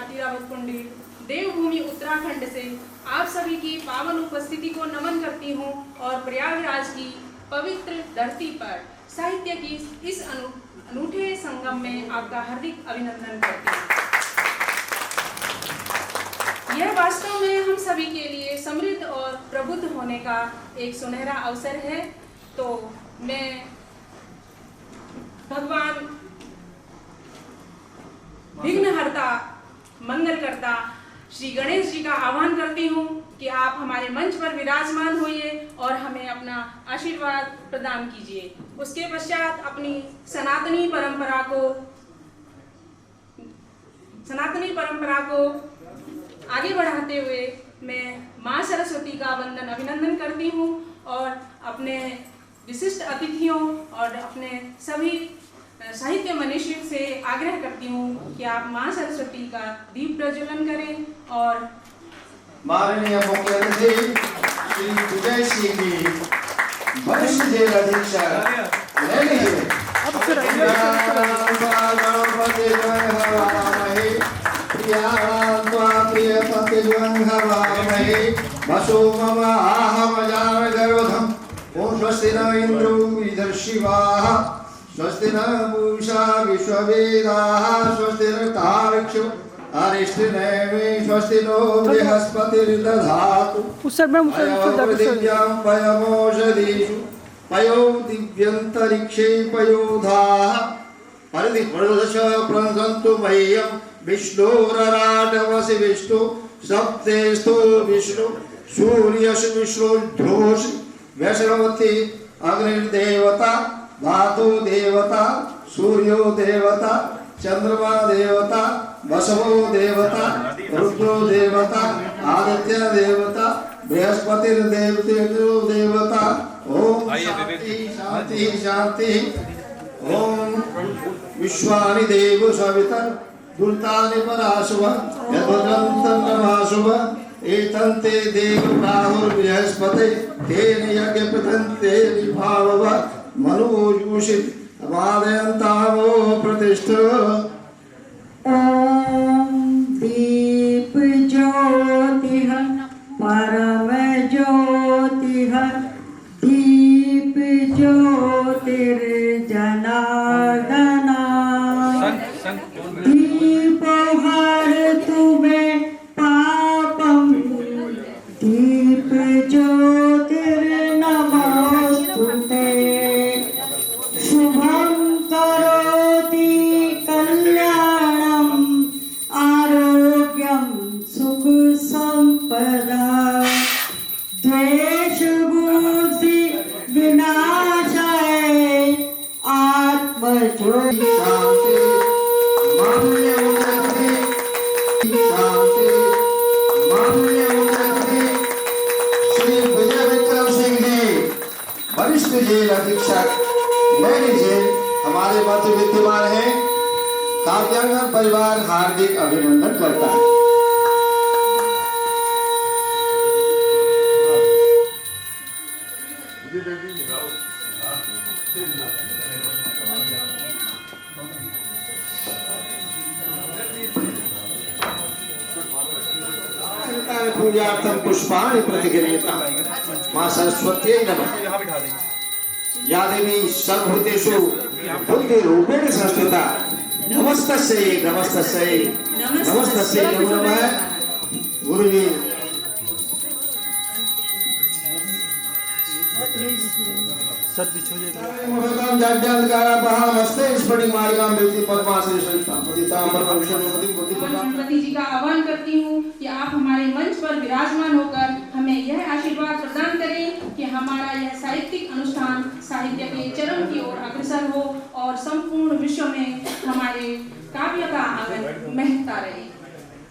आरती रावत कुंडी देवभूमि उत्तराखंड से आप सभी की पावन उपस्थिति को नमन करती हूँ और प्रयागराज की पवित्र धरती पर साहित्य की इस अनूठे संगम में आपका हार्दिक अभिनंदन करती हूँ। यह वास्तव में हम सभी के लिए समृद्ध और प्रबुद्ध होने का एक सुनहरा अवसर है। तो मैं भगवान विघ्नहर्ता मंगलकर्ता श्री गणेश जी का आह्वान करती हूँ कि आप हमारे मंच पर विराजमान होइए और हमें अपना आशीर्वाद प्रदान कीजिए। उसके पश्चात अपनी सनातनी परंपरा को आगे बढ़ाते हुए मैं माँ सरस्वती का वंदन अभिनंदन करती हूँ और अपने विशिष्ट अतिथियों और अपने सभी साहित्य मनीषियों से आग्रह करती हूँ कि आप माँ सरस्वती का दीप प्रज्वलन करें। और माननीय मुख्य अतिथि श्री विजय सिंह जी, वरिष्ठ जेल अधीक्षक, स्वस्ति न इंद्रो विदर्शिवाः स्वस्ति न पूषा विश्ववेदाः स्वस्ति न तार्क्ष्यो अरिष्टनेमि स्वस्ति नो बृहस्पतिर्दधातु दिव्यां पयमोषधीषु पयो दिव्यन्तरिक्षे पयोधाः परिधिप्रदश प्रसन्तु मह्यं विष्णोरराटवसि विष्णु सप्तेस्तु विष्णु सूर्यस्य विष्णुर्ध्योषि वैष्णवती अग्निर्देवता धातु देवता सूर्यो देवता चंद्रमा देवता वसवो देवता रुद्रो देवता आदित्य देवता बृहस्पति देवता। ओम शांति शांति शांति। ओम विश्वानि देव सवितर दुर्तानि पराशुभ यद्वदन्तं नमाशुभ एतन्ते देव प्राहुर बृहस्पते तेन यज्ञ प्रतन्ते विभावव मनोजूषित वादयन्तावो प्रतिष्ठ। ओम दीप ज्योतिः परम ज्योतिः दीप ज्योतिर्जनार्दन दीपो हरतु मे पापं दीप ज्योतिर्नमोस्तुते शुभं करोति कल्याणं आरोग्यं सुख संपदा द्वेष बुद्धि विनाशाय आत्मज्योति। शांति। माननीय मुख्य अतिथि शांति। माननीय मुख्य अतिथि श्री विजय विक्रम सिंह जी, वरिष्ठ जेल अधीक्षक, नैनी जेल, हमारे मध्य विद्यमान है। काव्यांगन परिवार हार्दिक अभिनंदन करता है। पूजार्थं पुष्पाणि प्रतिगृह्यतां मां सरस्वत्यै नमः। या देवी सर्वभूतेषु बुद्धिरूपेण संस्थिता नमस्तस्यै नमस्तस्यै नमस्तस्यै नमो नमः। गुरुजी गणपति जी का आह्वान करती हूँ कि आप हमारे मंच पर विराजमान होकर हमें यह आशीर्वाद प्रदान करें कि हमारा यह साहित्यिक अनुष्ठान साहित्य के चरम की ओर अग्रसर हो और संपूर्ण विश्व में हमारे काव्य का आंगन महकता रहे।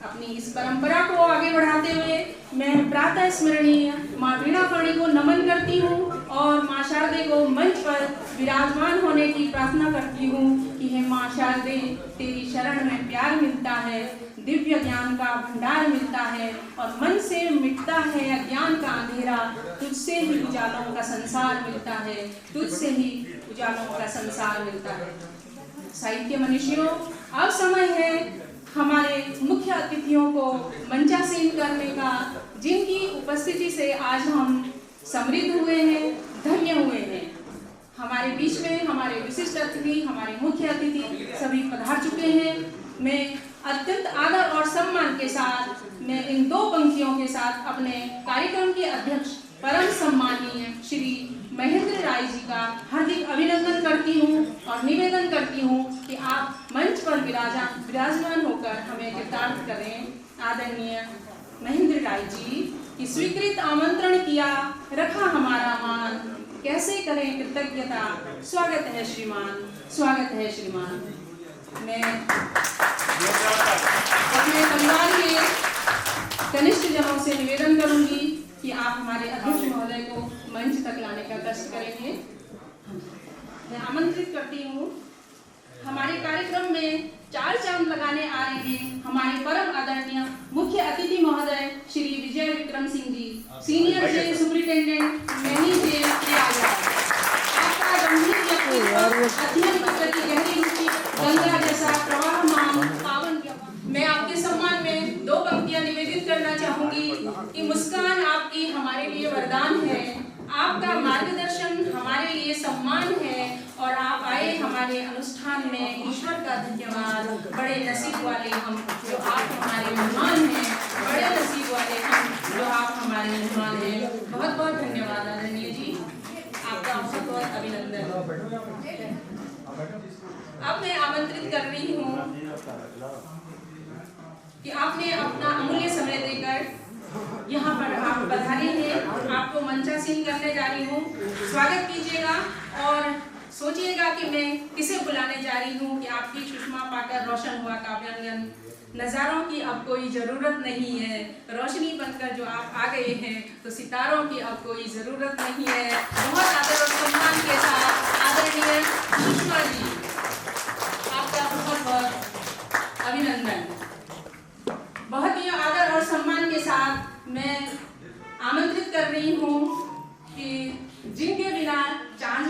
अपनी इस परंपरा को आगे बढ़ाते हुए मैं प्रातः स्मरणीय माँ वीणापाणी को नमन करती हूँ और माँ शारदे को मंच पर विराजमान होने की प्रार्थना करती हूँ कि हे माँ शारदे, तेरी शरण में प्यार मिलता है, दिव्य ज्ञान का भंडार मिलता है और मन से मिटता है अज्ञान का अंधेरा। तुझसे ही उजालों का संसार मिलता है, तुझसे ही उजालों का संसार मिलता है। साहित्य मनीषियों, अब समय है हमारे मुख्य अतिथियों को मंचासीन करने का, जिनकी उपस्थिति से आज हम समृद्ध हुए हैं, धन्य हुए हैं। हमारे बीच में हमारे विशिष्ट अतिथि, हमारे मुख्य अतिथि सभी पधार चुके हैं। मैं अत्यंत आदर और सम्मान के साथ मैं इन दो पंक्तियों के साथ अपने कार्यक्रम के अध्यक्ष परम सम्मानीय श्री महेंद्र राय जी का हार्दिक अभिनंदन करती हूँ और निवेदन करती हूँ कि आप मंच पर विराजमान होकर हमें कृतार्थ करें। आदरणीय महेंद्र राय जी की स्वीकृत आमंत्रण किया, रखा हमारा मान, कैसे करें कृतज्ञता। स्वागत है श्रीमान, स्वागत है श्रीमान। मैं अपने परिवार के कनिष्ठ जनों से निवेदन करूंगी कि आप हमारे अध्यक्ष महोदय को मंच तक लाने का कष्ट करेंगे। मैं आमंत्रित करती हूँ। हमारे कार्यक्रम में चार चांद लगाने आ रहे हैं हमारे परम आदरणीय मुख्य अतिथि महोदय Shri Vijay Vikram Singh ji, senior jail superintendent Naini jail Prayagraj. आपका गंभीर व्यक्तित्व, अध्ययन के प्रति गहरी रुचि, गंगा जैसा प्रवाहमान पावन। मैं आपके सम्मान में दो पंक्तियां निवेदित करना चाहूंगी कि मुस्कान आपकी हमारे लिए वरदान है, आपका मार्गदर्शन हमारे लिए सम्मान है और आप आए हमारे अनुष्ठान में, ईश्वर का धन्यवाद। बड़े नसीब वाले हम जो आप हमारे मेहमान हैं, बड़े नसीब वाले हम जो आप हमारे मेहमान हैं। बहुत बहुत धन्यवाद आदरणीय जी, आपका बहुत बहुत अभिनंदन। अब मैं आमंत्रित कर रही हूँ कि आपने अपना अमूल्य समय देकर यहाँ पर आप पधारे हैं। आपको मंचासीन करने जा रही हूँ, स्वागत कीजिएगा और सोचिएगा कि मैं किसे बुलाने जा रही हूँ कि आपकी सुषमा पाकर रोशन हुआ काव्यांगन। नज़ारों की अब कोई ज़रूरत नहीं है, रोशनी बनकर जो आप आ गए हैं तो सितारों की अब कोई ज़रूरत नहीं है। बहुत आदर और सम्मान के साथ आदरणीय सुषमा जी, आपका बहुत बहुत अभिनंदन। बहुत ही आदर और सम्मान के साथ मैं आमंत्रित कर रही हूँ कि जिनके बिना चांद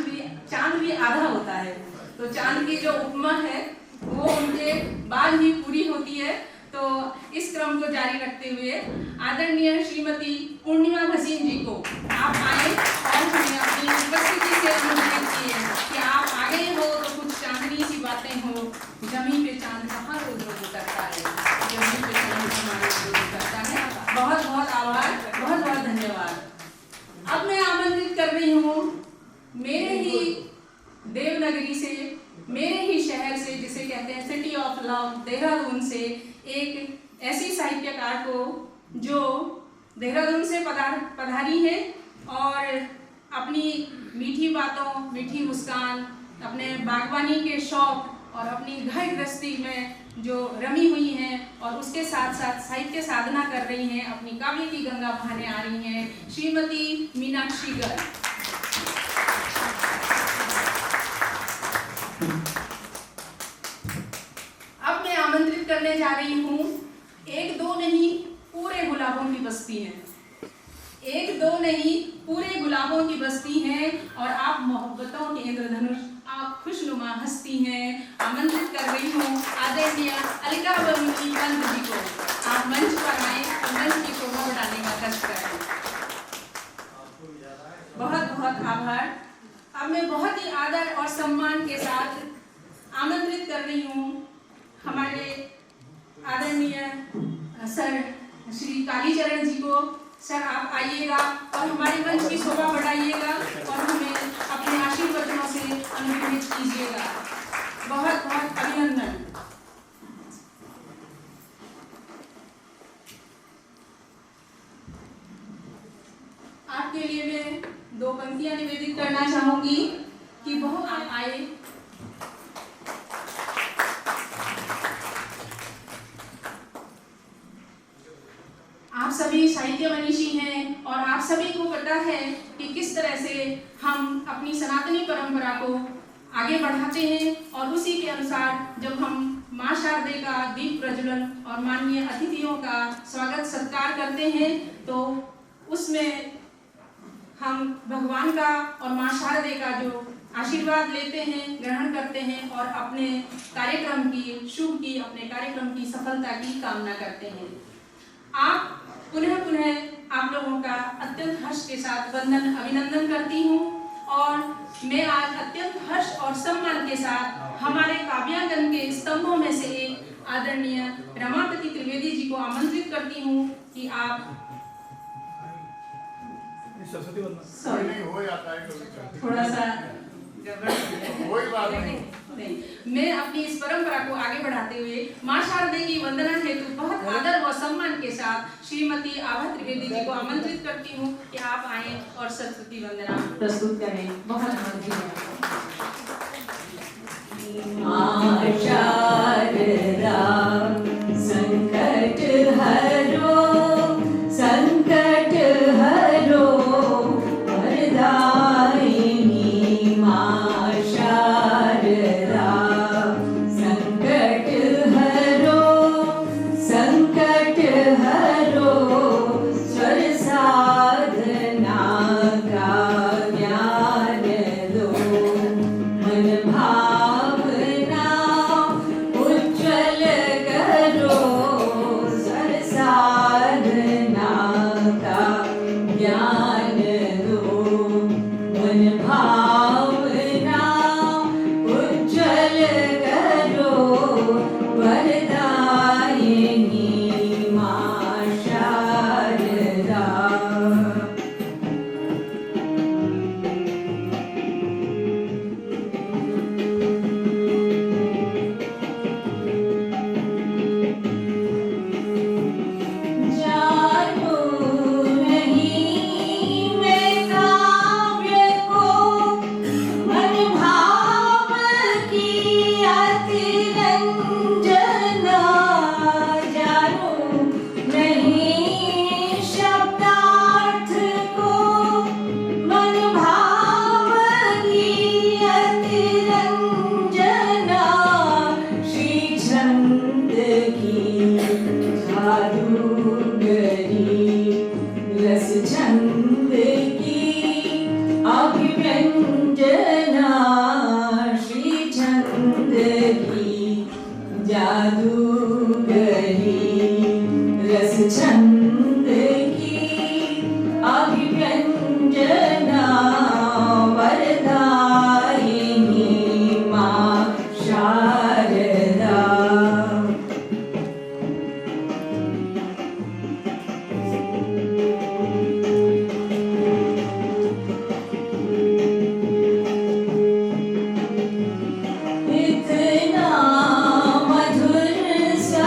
भी आधा होता है, तो चांद की जो उपमा है वो उनके बाद ही पूरी होती है। तो इस क्रम को जारी रखते हुए आदरणीय श्रीमती पूर्णिमा भसीन जी को आप आए और हमें अपनी उपस्थिति से अनुमोदित किए कि आप आ गए हो तो कुछ चांदनी सी बातें हो। जमीन पे चांद कहाँ रोज रोज उतरता है, जमीन पे चांद हमारे रोज उतरता है। बहुत बहुत आभार, बहुत बहुत धन्यवाद। अब मैं आमंत्रित कर रही हूँ मेरे ही देवनगरी से, मेरे ही शहर से, जिसे कहते हैं सिटी ऑफ लव, देहरादून से एक ऐसी साहित्यकार को जो देहरादून से पधारी है और अपनी मीठी बातों, मीठी मुस्कान, अपने बागवानी के शौक और अपनी घर गृहस्थी में जो रमी हुई हैं और उसके साथ साथ साहित्य साधना कर रही हैं, अपनी काव्य की गंगा बहाने आ रही हैं, श्रीमती मीनाक्षी गर्ग। अब मैं आमंत्रित करने जा रही हूँ, एक दो नहीं पूरे गुलाबों की बस्ती है, एक दो नहीं पूरे गुलाबों की बस्ती है और आप मोहब्बतों के इंद्रधनुष, आप खुशनुमा हस्ती हैं। आमंत्रित कर रही हूँ आदरणीय अलिका बरूनी पंत जी को, आप मंच पर आए और मंच की शोभा बढ़ाने का कष्ट करें। बहुत बहुत आभार। अब मैं बहुत ही आदर और सम्मान के साथ आमंत्रित कर रही हूँ हमारे आदरणीय सर श्री कालीचरण जी को। सर आप आइएगा और हमारे मंच की शोभा बढ़ाइएगा और हमें अपने आशीर्वचनों से अनुग्रहित कीजिएगा। बहुत बहुत अभिनंदन। आपके लिए मैं दो पंक्तियां निवेदित करना चाहूंगी कि बहुत आप आए। आप सभी साहित्य मनीषी हैं और आप सभी को पता है कि किस तरह से हम अपनी सनातनी परंपरा को आगे बढ़ाते हैं और उसी के अनुसार जब हम मां शारदे का दीप प्रज्वलन और माननीय अतिथियों का स्वागत सत्कार करते हैं तो उसमें हम भगवान का और मां शारदे का जो आशीर्वाद लेते हैं, ग्रहण करते हैं और अपने कार्यक्रम की सफलता की कामना करते हैं। आप पुनः आप लोगों का अत्यंत हर्ष के साथ अभिनंदन करती हूँ और मैं आज अत्यंत हर्ष और सम्मान के साथ हमारे काव्यांकन के स्तंभों में से एक आदरणीय रमापति त्रिवेदी जी को आमंत्रित करती हूँ कि आप थोड़ा सा मैं अपनी इस परंपरा को आगे बढ़ाते हुए मां शारदे की वंदना हेतु बहुत आदर व सम्मान के साथ श्रीमती आभा त्रिवेदी जी को आमंत्रित करती हूँ कि आप आए और सरस्वती वंदना प्रस्तुत करें। बहुत संकट हरो संकट हरो वरदायिनी मां शारदा संकट हरो स्वर साधना का ज्ञान दो मन भावना उज्ज्वल करो स्वर साधना का ज्ञान दो मन भावना उज्ज्वल करो वरदायिनी मां शारदा जानो नहीं मैं काव्य को मन भाव की अतिरंजना जानो नहीं शब्दार्थ को मन भाव की अतिरंजना श्री छंद की जादूगरी रस छंद की अभिव्यंजना श्री छंद की जादूगरी रस छंद की अभिव्यंजना वरदायिनी मां शारदा इतना मधुर सा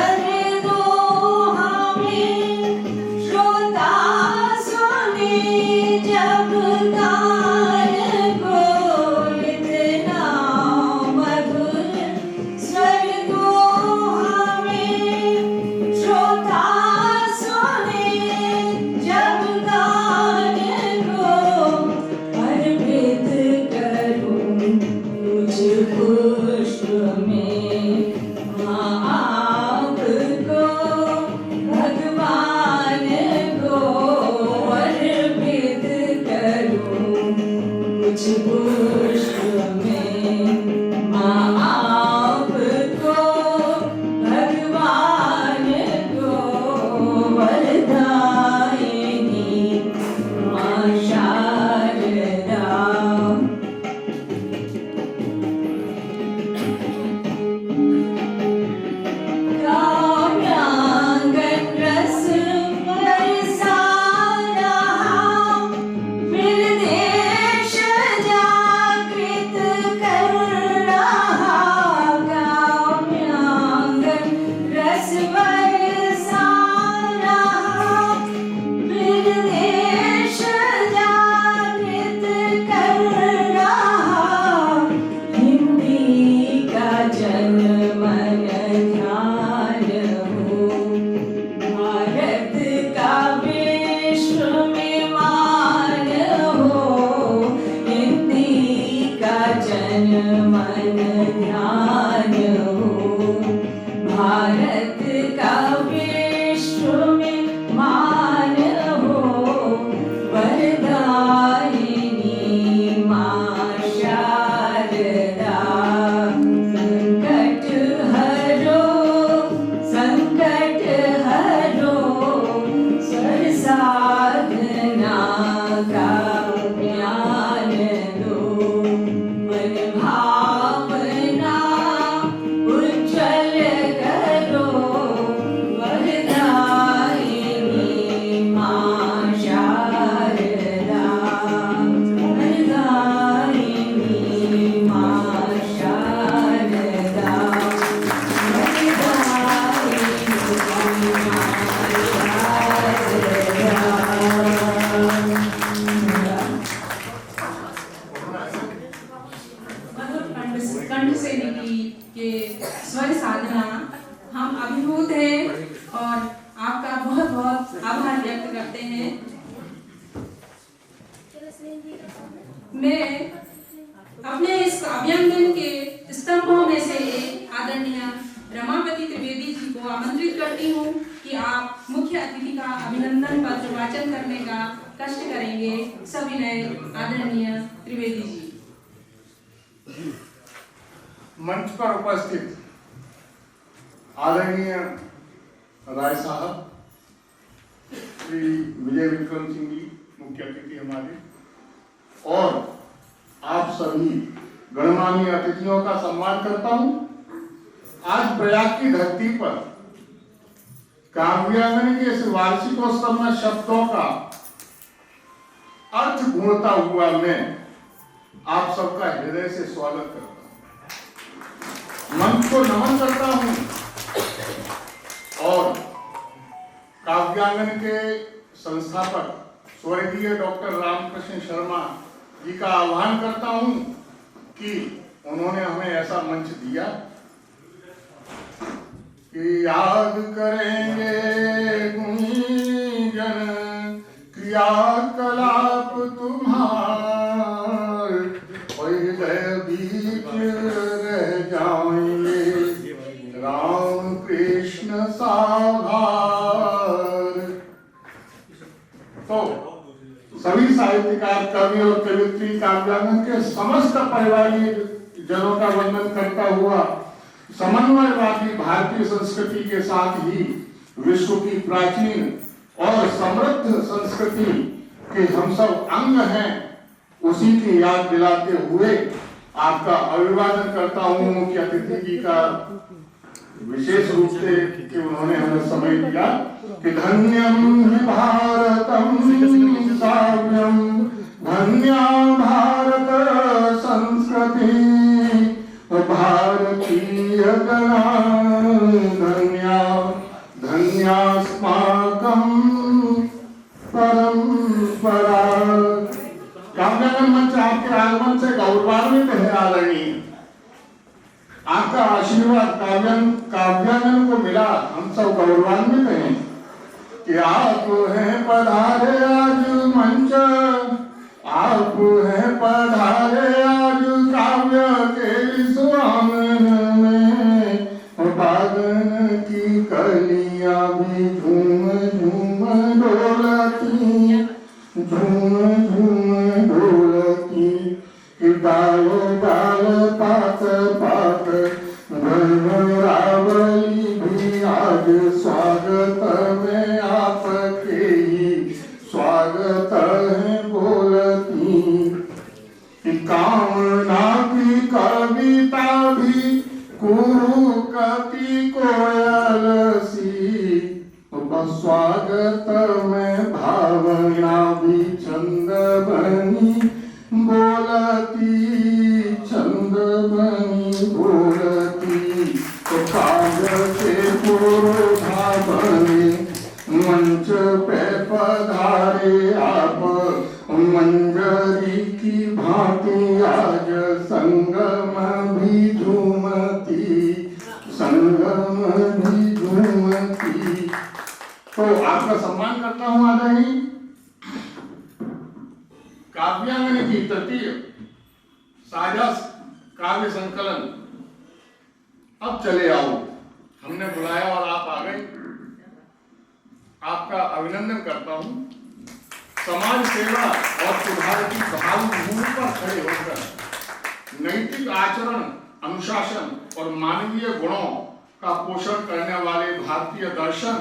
अद्भुत है और आपका बहुत बहुत आभार व्यक्त करते हैं। मैं अपने इस काव्यांगन के स्तंभों में से एक आदरणीय रमापति त्रिवेदी जी को आमंत्रित करती हूँ कि आप मुख्य अतिथि का अभिनंदन पत्र वाचन करने का कष्ट करेंगे। सविनय आदरणीय त्रिवेदी जी। मंच पर उपस्थित आदरणीय राय साहब, श्री विजय विक्रम सिंह जी मुख्य अतिथि हमारे, और आप सभी गणमान्य अतिथियों का सम्मान करता हूं। आज प्रयाग की धरती पर काव्यांगन के इस वार्षिकोत्सव में शब्दों का अर्थ ढूंढता हुआ मैं आप सबका हृदय से स्वागत करता हूं, मंच को नमन करता हूं और काव्यांगन के संस्थापक स्वर्गीय डॉक्टर रामकृष्ण शर्मा जी का आह्वान करता हूं कि उन्होंने हमें ऐसा मंच दिया कि याद करेंगे गुणीजन क्रियाकलाप तुम्हार, हृदय बीच रह जाएंगे राम कृष्ण साभार। तो सभी साहित्यकार, कवि और कवियत्री काव्यांगन के समस्त परिवारी जनों का वंदन करता हुआ समन्वयवादी भारतीय संस्कृति के साथ ही विश्व की प्राचीन और समृद्ध संस्कृति के हम सब अंग हैं, उसी की याद दिलाते हुए आपका अभिवादन करता हूं मुख्य अतिथि जी का, विशेष रूप से कि उन्होंने हमें समय दिया कि धन्यम हि भारतम काव्यम, धन्या भारत संस्कृति भारतीय गणा, धन्या धन्यास्माकं परंपरा। काव्यांगन मंच आपके आगमन से गौरवान्वित है आदरणीय। आपका आशीर्वाद काव्यांगन को मिला, हम सब गौरवान्वित हैं कि आप हैं पधारे आज मंच, आप हैं पधारे आज काव्य के इस आंगन में, बागन की कलियां भी झूम झूम डोलती, झूम झूम डोलती, कि डाल डाल पात पात रावली भी आज स्वागत में आपके ही स्वागत है बोलती, कि कामना की कविता भी कुरु कति कोयल सी, स्वागत में भावना भी छंद बनी बोलती, छंद बनी बोलती, तो काव्य से पुरोधा बने मंच पे पधारे आप, मंजरी की भांति आज संगम भी झूमती, संगम भी झूमती। तो आपका सम्मान करता हूं आदरणीय। काव्यांगन की तृतीय साझा काव्य संकलन अब चले आओ, हमने बुलाया और आप आ गए, आपका अभिनंदन करता हूं। समाज सेवा और सुधार की बहाली भूमि पर खड़े होकर नैतिक आचरण, अनुशासन और मानवीय गुणों का पोषण करने वाले भारतीय दर्शन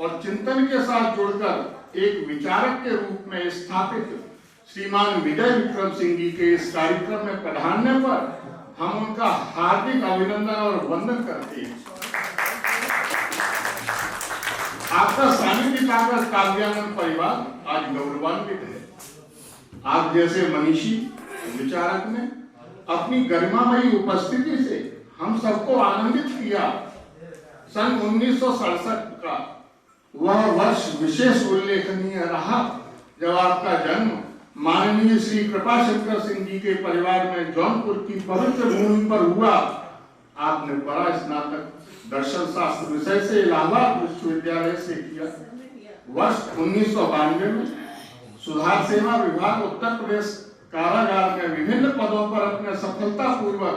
और चिंतन के साथ जुड़कर एक विचारक के रूप में स्थापित श्रीमान विजय विक्रम सिंह जी के इस कार्यक्रम में पधारने पर हम उनका हार्दिक अभिनंदन और वंदन करते हैं। आपका सानिध्य पाकर काव्यांगन परिवार आज गौरवान्वित है। आप जैसे मनीषी विचारक ने अपनी गरिमामयी उपस्थिति से हम सबको आनंदित किया। सन 1967 का वह वर्ष विशेष उल्लेखनीय रहा जब आपका जन्म माननीय श्री कृपाशंकर सिंह जी के परिवार में जौनपुर की पवित्र भूमि पर हुआ। आपने बड़ा स्नातक दर्शन शास्त्र विषय से इलाहाबाद विश्वविद्यालय से किया। वर्ष 1992 में सुधार सेवा विभाग उत्तर प्रदेश कारागार में विभिन्न पदों पर अपने सफलतापूर्वक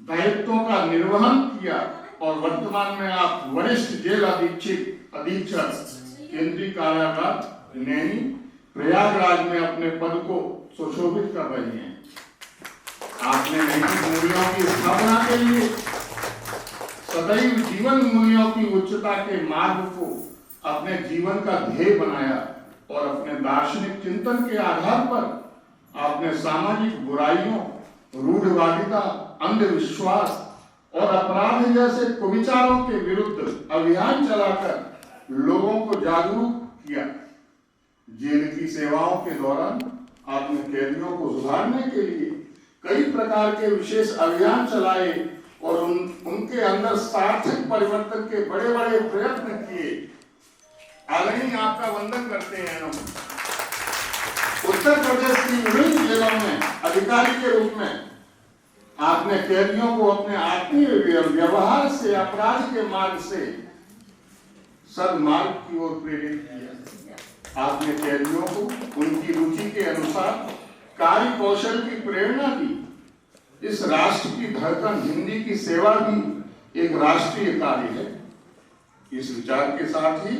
दायित्वों का निर्वहन किया और वर्तमान में आप वरिष्ठ जेल अधीक्षक केंद्रीय कारागार नैनी प्रयागराज में अपने पद को सुशोभित कर रही हैं। आपने नैतिक मूल्यों की स्थापना के लिए सदैव जीवन मूल्यों की उच्चता के मार्ग को अपने जीवन का ध्येय बनाया और अपने दार्शनिक चिंतन के आधार पर आपने सामाजिक बुराइयों, रूढ़वादिता, अंधविश्वास और अपराध जैसे कुविचारों के विरुद्ध अभियान चलाकर लोगों को जागरूक किया। जेल की सेवाओं के दौरान आपने कैदियों को सुधारने के लिए कई प्रकार के विशेष अभियान चलाए और उनके अंदर सार्थक परिवर्तन के बड़े बड़े प्रयत्न किए। आदरणीय आपका वंदन करते हैं हम। उत्तर प्रदेश की विभिन्न जेलों में अधिकारी के रूप में आपने कैदियों को अपने आत्मीय व्यवहार से, अपराध के मार्ग से सद्मार्ग की ओर प्रेरित किया। आपने कैदियों को उनकी रुचि के अनुसार कार्य कौशल की प्रेरणा दी। इस राष्ट्र की धड़कन हिंदी की सेवा भी एक राष्ट्रीय कार्य है। इस विचार के साथ ही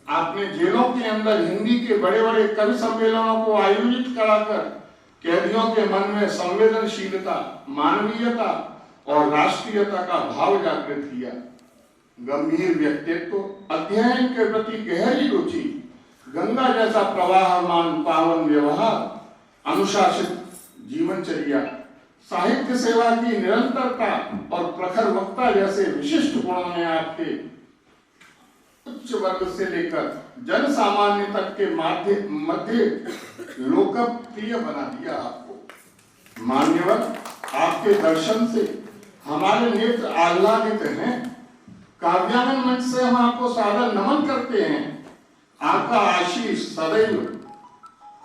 आपने जेलों के अंदर हिंदी के बड़े बड़े कवि सम्मेलनों को आयोजित कराकर कैदियों के मन में संवेदनशीलता, मानवीयता और राष्ट्रीयता का भाव जागृत किया। गंभीर व्यक्तित्व, अध्ययन के प्रति गहरी रुचि, गंगा जैसा प्रवाहमान पावन व्यवहार, अनुशासित जीवनचर्या, साहित्य सेवा की निरंतरता और प्रखर वक्ता जैसे विशिष्ट गुणों ने आपके उच्च वर्ग से लेकर जन सामान्य तक के मध्य लोकप्रिय बना दिया आपको। मान्यवर, आपके दर्शन से हमारे नेत्र आह्लादित हैं। काव्यानंद मंच से हम आपको सादर नमन करते हैं। आपका आशीष सदैव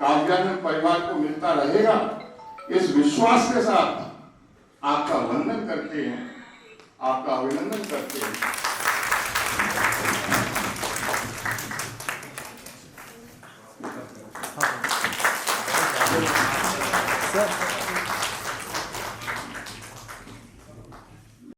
काव्यानंद परिवार को मिलता रहेगा, इस विश्वास के साथ आपका वंदन करते हैं, आपका अभिनंदन करते हैं। सर